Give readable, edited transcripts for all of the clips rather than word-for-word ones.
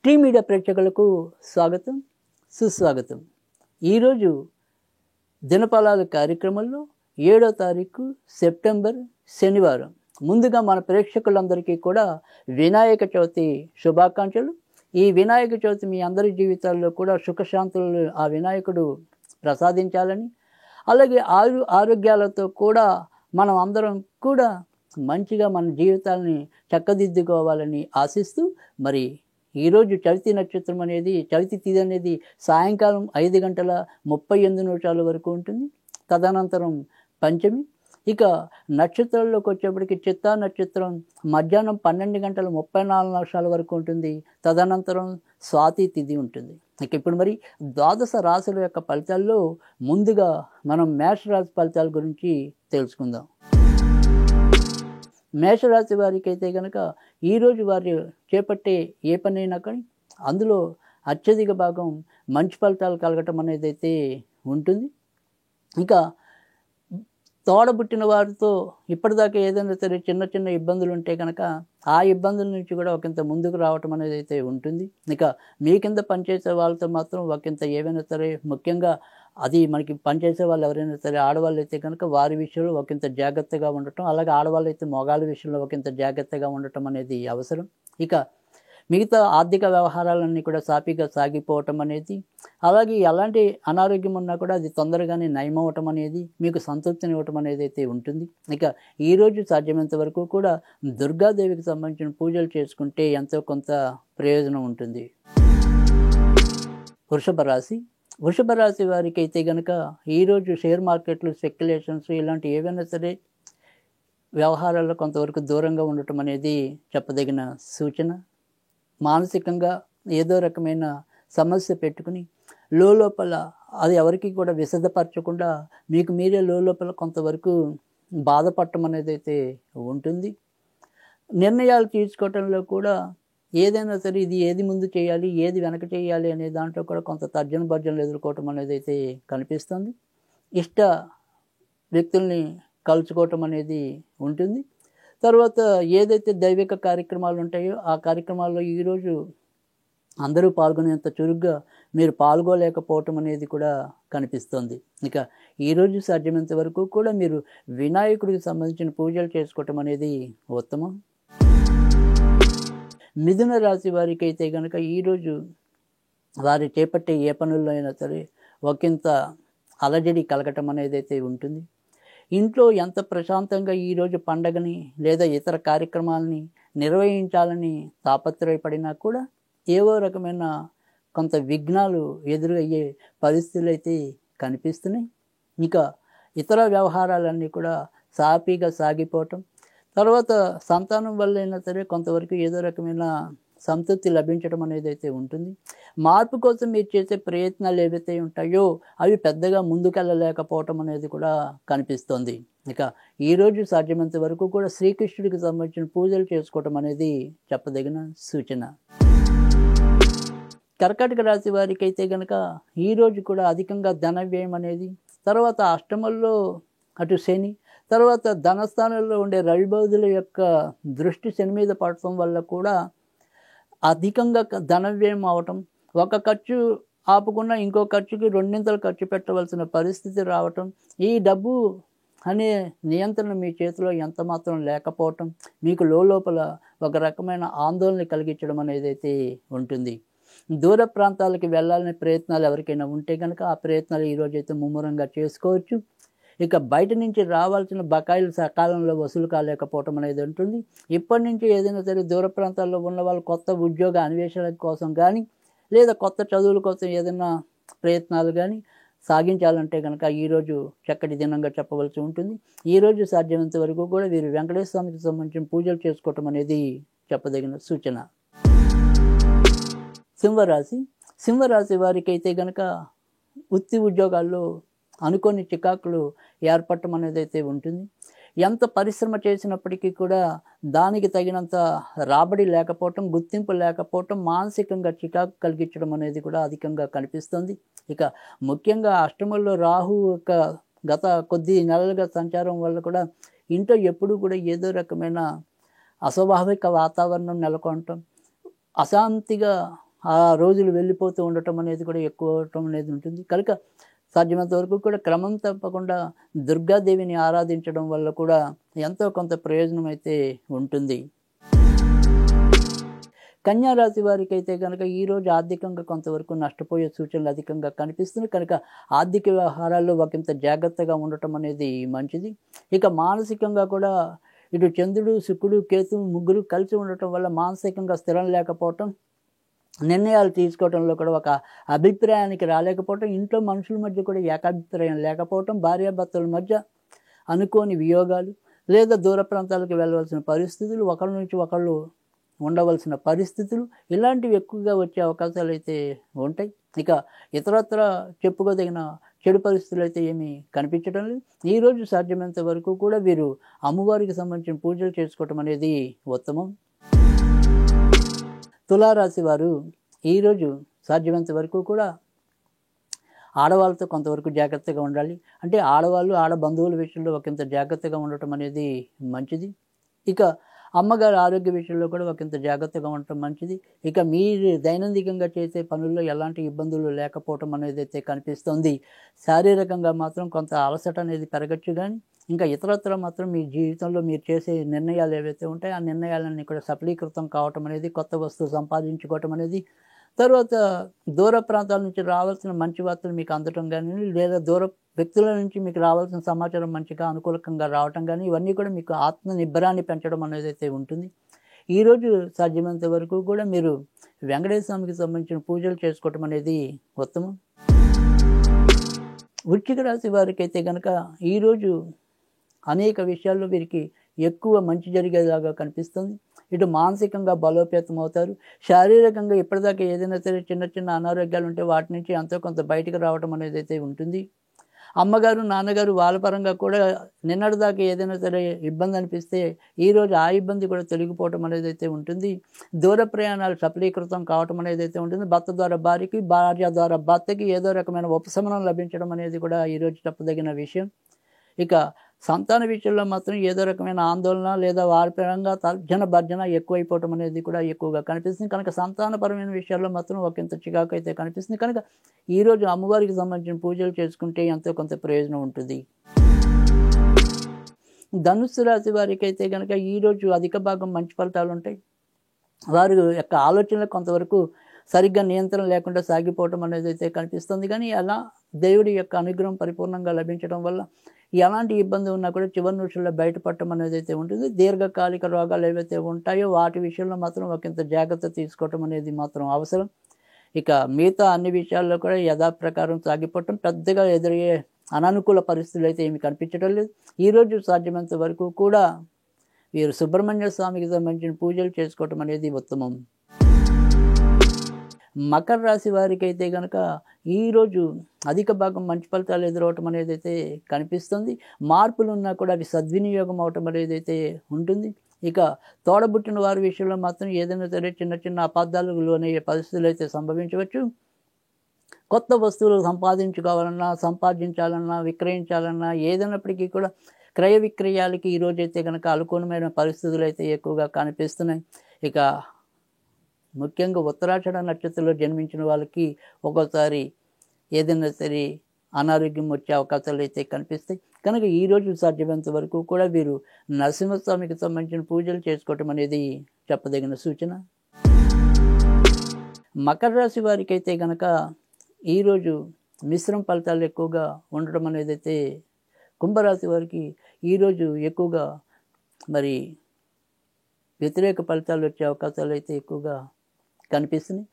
Tea media ప్రేక్షకులకు స్వాగతం, సుస్వాగతం. ఈరోజు దినఫలాల కార్యక్రమంలో 7వ తారీఖు సెప్టెంబర్ శనివారం. ముందుగా మన ప్రేక్షకులందరికీ కూడా వినాయక చవితి శుభాకాంక్షలు. ఈ వినాయక చవితి మీ అందరి జీవితాల్లో కూడా సుఖశాంతులు ఆ వినాయకుడు ప్రసాదించాలని, అలాగే ఆరోగ్యాలతో కూడా మనం అందరం కూడా మంచిగా మన జీవితాలని చక్కదిద్దుకోవాలని ఆశిస్తూ, మరి ఈరోజు చవితి నక్షత్రం అనేది, చవితి తిథి అనేది సాయంకాలం 5:38 వరకు ఉంటుంది. తదనంతరం పంచమి. ఇక నక్షత్రాల్లోకి వచ్చేప్పటికి చిత్తా నక్షత్రం మధ్యాహ్నం 12:34 వరకు ఉంటుంది. తదనంతరం స్వాతి తిథి ఉంటుంది. ఇక ఇప్పుడు మరి ద్వాదశ రాశుల యొక్క ఫలితాల్లో ముందుగా మనం మేషరాశి ఫలితాల గురించి తెలుసుకుందాం. మేషరాశి వారికి అయితే కనుక ఈరోజు వారు చేపట్టే ఏ పనైనా కానీ అందులో అత్యధిక భాగం మంచి ఫలితాలు కలగటం అనేది అయితే ఉంటుంది. ఇక తోడబుట్టిన వారితో ఇప్పటిదాకా ఏదైనా సరే చిన్న చిన్న ఇబ్బందులు ఉంటే కనుక ఆ ఇబ్బందుల నుంచి కూడా ఒకంత ముందుకు రావటం అనేది అయితే ఉంటుంది. ఇక మీ కింద పనిచేసే వాళ్ళతో మాత్రం ఒకంత ఏవైనా సరే, ముఖ్యంగా అది మనకి పనిచేసే వాళ్ళు ఎవరైనా సరే ఆడవాళ్ళు అయితే కనుక వారి విషయంలో ఒకంత జాగ్రత్తగా ఉండటం, అలాగే ఆడవాళ్ళు అయితే మగవాళ్ళ విషయంలో ఒకంత జాగ్రత్తగా ఉండటం అనేది అవసరం. ఇక మిగతా ఆర్థిక వ్యవహారాలన్నీ కూడా సాఫీగా సాగిపోవటం అనేది, అలాగే ఎలాంటి అనారోగ్యం ఉన్నా కూడా అది తొందరగానే నయమవటం అనేది, మీకు సంతృప్తినివ్వటం అనేది అయితే ఉంటుంది. ఇక ఈరోజు సాధ్యమైనంత వరకు కూడా దుర్గాదేవికి సంబంధించిన పూజలు చేసుకుంటే ఎంతో కొంత ప్రయోజనం ఉంటుంది. వృషభ రాశి వారికి అయితే కనుక ఈరోజు షేర్ మార్కెట్లు, స్పెక్యులేషన్స్ ఇలాంటి ఏవైనా సరే వ్యవహారాల్లో కొంతవరకు దూరంగా ఉండటం అనేది చెప్పదగిన సూచన. మానసికంగా ఏదో రకమైన సమస్య పెట్టుకుని లోపల అది ఎవరికి కూడా విశదపరచకుండా మీకు మీరే లోపల కొంతవరకు బాధపడటం అనేది అయితే ఉంటుంది. నిర్ణయాలు తీసుకోవటంలో కూడా ఏదైనా సరే ఇది ఏది ముందు చేయాలి, ఏది వెనక చేయాలి అనే దాంట్లో కూడా కొంత తర్జన భర్జనలు ఎదుర్కోవటం అనేది అయితే కనిపిస్తుంది. ఇష్ట వ్యక్తుల్ని కలుసుకోవటం అనేది ఉంటుంది. తర్వాత ఏదైతే దైవిక కార్యక్రమాలు ఉంటాయో ఆ కార్యక్రమాల్లో ఈరోజు అందరూ పాల్గొనేంత చురుగ్గా మీరు పాల్గొలేకపోవటం అనేది కూడా కనిపిస్తుంది. ఇక ఈరోజు సాధ్యమైనంత వరకు కూడా మీరు వినాయకుడికి సంబంధించిన పూజలు చేసుకోవటం అనేది ఉత్తమం. మిథున రాశి వారికి అయితే కనుక ఈరోజు వారు చేపట్టే ఏ పనుల్లో అయినా సరే ఒకంత అలజడి కలగటం అనేది అయితే ఉంటుంది. ఇంట్లో ఎంత ప్రశాంతంగా ఈరోజు పండగని లేదా ఇతర కార్యక్రమాలని నిర్వహించాలని తాపత్రయపడినా కూడా ఏవో రకమైన కొంత విఘ్నాలు ఎదురయ్యే పరిస్థితులు అయితే కనిపిస్తున్నాయి. ఇక ఇతర వ్యవహారాలన్నీ కూడా సాఫీగా సాగిపోవటం, తర్వాత సంతానం వల్ల అయినా సరే కొంతవరకు ఏదో రకమైన సంతృప్తి లభించడం అనేది అయితే ఉంటుంది. మార్పు కోసం మీరు చేసే ప్రయత్నాలు ఏవైతే ఉంటాయో అవి పెద్దగా ముందుకెళ్ళలేకపోవటం అనేది కూడా కనిపిస్తుంది. ఇక ఈరోజు సాధ్యమైనంత వరకు కూడా శ్రీకృష్ణుడికి సంబంధించిన పూజలు చేసుకోవటం అనేది చెప్పదగిన సూచన. కర్కాటక రాశి వారికి అయితే కనుక ఈరోజు కూడా అధికంగా ధన వ్యయం అనేది, తర్వాత అష్టమంలో అటు శని, తర్వాత ధనస్థానంలో ఉండే రవిబౌధుల యొక్క దృష్టి శని మీద పడటం వల్ల కూడా అధికంగా ధన వ్యయం అవటం, ఒక ఖర్చు ఆపుకున్న ఇంకో ఖర్చుకి రెండింతలు ఖర్చు పెట్టవలసిన పరిస్థితి రావటం, ఈ డబ్బు అనే నియంత్రణ మీ చేతిలో ఎంత మాత్రం లేకపోవటం మీకు లోపల ఒక రకమైన ఆందోళన కలిగించడం అనేది అయితే ఉంటుంది. దూర ప్రాంతాలకి వెళ్ళాలనే ప్రయత్నాలు ఎవరికైనా ఉంటే కనుక ఆ ప్రయత్నాలు ఈరోజు అయితే ముమ్మరంగా చేసుకోవచ్చు. ఇక బయట నుంచి రావాల్సిన బకాయిలు సకాలంలో వసూలు కాలేకపోవటం అనేది ఉంటుంది. ఇప్పటి నుంచి ఏదైనా సరే దూర ప్రాంతాల్లో ఉన్న వాళ్ళు కొత్త ఉద్యోగ అన్వేషణ కోసం కానీ లేదా కొత్త చదువుల కోసం ఏదైనా ప్రయత్నాలు కానీ సాగించాలంటే కనుక ఈరోజు చక్కటి దినంగా చెప్పవలసి ఉంటుంది. ఈరోజు సాధ్యమైనంత వరకు కూడా వీరు వెంకటేశ్వర స్వామికి సంబంధించిన పూజలు చేసుకోవటం అనేది చెప్పదగిన సూచన. సింహరాశి వారికి అయితే కనుక వృత్తి ఉద్యోగాల్లో అనుకోని చికాకులు ఏర్పడటం అనేది అయితే ఉంటుంది. ఎంత పరిశ్రమ చేసినప్పటికీ కూడా దానికి తగినంత రాబడి లేకపోవటం, గుర్తింపు లేకపోవటం, మానసికంగా చికాకు కలిగించడం అనేది కూడా అధికంగా కనిపిస్తుంది. ఇక ముఖ్యంగా అష్టమంలో రాహు యొక్క గత కొద్ది నెలలుగా సంచారం వల్ల కూడా ఇంట్లో ఎప్పుడూ కూడా ఏదో రకమైన అస్వాభావిక వాతావరణం నెలకొనటం, అశాంతిగా ఆ రోజులు వెళ్ళిపోతూ ఉండటం అనేది కూడా ఎక్కువ అవటం అనేది ఉంటుంది. కనుక సాధ్యమైనంత వరకు కూడా క్రమం తప్పకుండా దుర్గాదేవిని ఆరాధించడం వల్ల కూడా ఎంతో కొంత ప్రయోజనం అయితే ఉంటుంది. కన్యా రాశి వారికి అయితే కనుక ఈరోజు ఆర్థికంగా కొంతవరకు నష్టపోయే సూచనలు అధికంగా కనిపిస్తున్నాయి. కనుక ఆర్థిక వ్యవహారాల్లో ఒకంత జాగ్రత్తగా ఉండటం అనేది మంచిది. ఇక మానసికంగా కూడా ఇటు చంద్రుడు, శుక్రుడు, కేతువు ముగ్గురు కలిసి ఉండటం వల్ల మానసికంగా స్థిరం లేకపోవటం, నిర్ణయాలు తీసుకోవడంలో కూడా ఒక అభిప్రాయానికి రాలేకపోవటం, ఇంట్లో మనుషుల మధ్య కూడా ఏకాభిప్రాయం లేకపోవటం, భార్యాభర్తల మధ్య అనుకోని వియోగాలు లేదా దూర ప్రాంతాలకు వెళ్ళవలసిన పరిస్థితులు, ఒకరి నుంచి ఒకళ్ళు ఉండవలసిన పరిస్థితులు ఇలాంటివి ఎక్కువగా వచ్చే అవకాశాలు అయితే ఉంటాయి. ఇక ఇతరత్ర చెప్పుకోదగిన చెడు పరిస్థితులు అయితే ఏమీ కనిపించడం లేదు. ఈరోజు సాధ్యమైనంత వరకు కూడా వీరు అమ్మవారికి సంబంధించిన పూజలు చేసుకోవటం అనేది ఉత్తమం. తులారాశి వారు ఈరోజు సాధ్యమైనంత వరకు కూడా ఆడవాళ్ళతో కొంతవరకు జాగ్రత్తగా ఉండాలి. అంటే ఆడవాళ్ళు ఆడ బంధువుల విషయంలో ఒకంత జాగ్రత్తగా ఉండటం అనేది మంచిది. ఇక అమ్మగారి ఆరోగ్య విషయంలో కూడా ఒకంత జాగ్రత్తగా ఉండటం మంచిది. ఇక మీరు దైనందికంగా చేసే పనుల్లో ఎలాంటి ఇబ్బందులు లేకపోవటం అనేది అయితే కనిపిస్తుంది. శారీరకంగా మాత్రం కొంత అలసట అనేది పెరగచ్చు, కానీ ఇంకా ఇతరత్ర మాత్రం మీ జీవితంలో మీరు చేసే నిర్ణయాలు ఏవైతే ఉంటాయో ఆ నిర్ణయాలన్నీ కూడా సఫలీకృతం కావటం అనేది, కొత్త వస్తువు సంపాదించుకోవటం అనేది, తర్వాత దూర ప్రాంతాల నుంచి రావాల్సిన మంచి వార్తలు మీకు అందటం కానీ, లేదా దూర వ్యక్తుల నుంచి మీకు రావాల్సిన సమాచారం మంచిగా అనుకూలంగా రావటం కానీ, ఇవన్నీ కూడా మీకు ఆత్మ నిబ్బరాన్ని పెంచడం అనేది అయితే ఉంటుంది. ఈరోజు సాధ్యమైనంత వరకు కూడా మీరు వెంకటేశ్వర స్వామికి సంబంధించిన పూజలు చేసుకోవటం అనేది ఉత్తమం. వృశ్చిక రాశి వారికి అయితే కనుక ఈరోజు అనేక విషయాల్లో వీరికి ఎక్కువ మంచి జరిగేలాగా కనిపిస్తుంది. ఇటు మానసికంగా బలోపేతం అవుతారు. శారీరకంగా ఇప్పటిదాకా ఏదైనా సరే చిన్న చిన్న అనారోగ్యాలు ఉంటే వాటి నుంచి ఎంతో కొంత బయటకు రావడం అనేది అయితే ఉంటుంది. అమ్మగారు, నాన్నగారు వాళ్ళ పరంగా కూడా నిన్నటిదాకా ఏదైనా సరే ఇబ్బంది అనిపిస్తే ఈరోజు ఆ ఇబ్బంది కూడా తొలగిపోవటం అనేది అయితే ఉంటుంది. దూర ప్రయాణాలు సఫలీకృతం కావటం అనేది అయితే ఉంటుంది. భర్త ద్వారా భార్యకి, భార్య ద్వారా భర్తకి ఏదో రకమైన ఉపశమనం లభించడం అనేది కూడా ఈరోజు చెప్పదగిన విషయం. ఇక సంతాన విషయంలో మాత్రం ఏదో రకమైన ఆందోళన లేదా వారి పరంగా తర్జన భర్జన ఎక్కువైపోవటం అనేది కూడా ఎక్కువగా కనిపిస్తుంది. కనుక సంతానపరమైన విషయాల్లో మాత్రం ఒకంత చికాకు అయితే కనిపిస్తుంది. కనుక ఈరోజు అమ్మవారికి సంబంధించిన పూజలు చేసుకుంటే ఎంతో కొంత ప్రయోజనం ఉంటుంది. ధనుస్సు రాశి వారికి అయితే కనుక ఈరోజు అధిక భాగం మంచి ఫలితాలు ఉంటాయి. వారి యొక్క ఆలోచనలు కొంతవరకు సరిగ్గా నియంత్రణ లేకుండా సాగిపోవటం అనేది అయితే కనిపిస్తుంది. కానీ అలా దేవుడి యొక్క అనుగ్రహం పరిపూర్ణంగా లభించడం వల్ల ఎలాంటి ఇబ్బంది ఉన్నా కూడా చివరి నిమిషంలో బయటపడటం అనేది అయితే ఉంటుంది. దీర్ఘకాలిక రోగాలు ఏవైతే ఉంటాయో వాటి విషయంలో మాత్రం ఒకంత జాగ్రత్త తీసుకోవటం అనేది మాత్రం అవసరం. ఇక మిగతా అన్ని విషయాల్లో కూడా యథాప్రకారం సాగిపోవటం, పెద్దగా ఎదురయ్యే అననుకూల పరిస్థితులు అయితే ఏమి కనిపించడం లేదు. ఈరోజు సాధ్యమైనంత వరకు కూడా వీరు సుబ్రహ్మణ్య స్వామికి సంబంధించిన పూజలు చేసుకోవటం అనేది ఉత్తమం. మకర రాశి వారికి అయితే కనుక ఈరోజు అధిక భాగం మంచి ఫలితాలు ఎదురవటం అనేది అయితే కనిపిస్తుంది. మార్పులు ఉన్నా కూడా అవి సద్వినియోగం అవటం అనేది అయితే ఉంటుంది. ఇక తోడబుట్టిన వారి విషయంలో మాత్రం ఏదైనా సరే చిన్న చిన్న అపార్థాలకు లోనయ్యే పరిస్థితులు అయితే సంభవించవచ్చు. కొత్త వస్తువులు సంపాదించాలన్నా విక్రయించాలన్నా ఏదైనప్పటికీ కూడా క్రయ విక్రయాలకి ఈరోజైతే కనుక అనుకూలమైన పరిస్థితులు అయితే ఎక్కువగా కనిపిస్తున్నాయి. ఇక ముఖ్యంగా ఉత్తరాషాఢ నక్షత్రంలో జన్మించిన వాళ్ళకి ఒక్కోసారి ఏదైనా సరే అనారోగ్యం వచ్చే అవకాశాలు అయితే కనిపిస్తాయి. కనుక ఈరోజు సాధ్యమైనంత వరకు కూడా వీరు నరసింహస్వామికి సంబంధించిన పూజలు చేసుకోవటం అనేది చెప్పదగిన సూచన. మకర రాశి వారికి అయితే కనుక ఈరోజు మిశ్రమ ఫలితాలు ఎక్కువగా ఉండడం అనేది అయితే, కుంభరాశి వారికి ఈరోజు ఎక్కువగా మరి వ్యతిరేక ఫలితాలు వచ్చే అవకాశాలు అయితే ఎక్కువగా కనిపిస్తున్నాయి.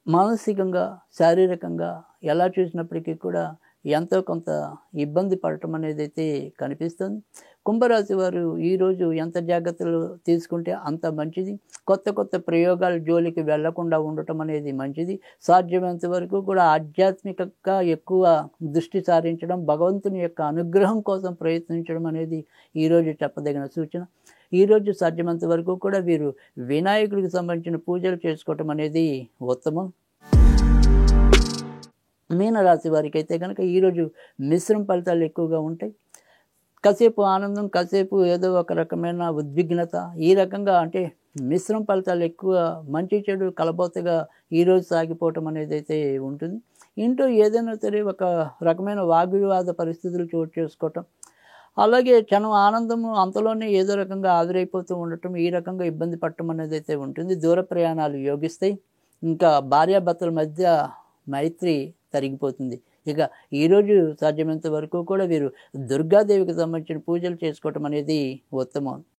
మానసికంగా శారీరకంగా ఎలా చూసినప్పటికీ కూడా ఎంతో కొంత ఇబ్బంది పడటం అనేది అయితే కనిపిస్తుంది. కుంభరాశి వారు ఈరోజు ఎంత జాగ్రత్తలు తీసుకుంటే అంత మంచిది. కొత్త కొత్త ప్రయోగాల జోలికి వెళ్లకుండా ఉండటం అనేది మంచిది. సాధ్యమైనంత వరకు కూడా ఆధ్యాత్మికంగా ఎక్కువ దృష్టి సారించడం, భగవంతుని యొక్క అనుగ్రహం కోసం ప్రయత్నించడం అనేది ఈరోజు చెప్పదగిన సూచన. ఈరోజు సాధ్యమైనంత వరకు కూడా వీరు వినాయకుడికి సంబంధించిన పూజలు చేసుకోవటం అనేది ఉత్తమం. మీనరాశి వారికి అయితే కనుక ఈరోజు మిశ్రమ ఫలితాలు ఎక్కువగా ఉంటాయి. కాసేపు ఆనందం, కాసేపు ఏదో ఒక రకమైన ఉద్విగ్నత, ఈ రకంగా అంటే మిశ్రమ ఫలితాలు ఎక్కువ, మంచి చెడు కలబోతగా ఈరోజు సాగిపోవటం అనేది అయితే ఉంటుంది. ఇంట్లో ఏదైనా సరే ఒక రకమైన వాగ్వివాద పరిస్థితులు చోటు చేసుకోవటం, అలాగే క్షణం ఆనందము అంతలోనే ఏదో రకంగా ఆవిరైపోతూ ఉండటం, ఈ రకంగా ఇబ్బంది పడటం అనేది అయితే ఉంటుంది. దూర ప్రయాణాలు యోగిస్తాయి. ఇంకా భార్యాభర్తల మధ్య మైత్రి తరిగిపోతుంది. ఇక ఈరోజు సాధ్యమైనంత వరకు కూడా వీరు దుర్గాదేవికి సంబంధించిన పూజలు చేసుకోవటం అనేది ఉత్తమం.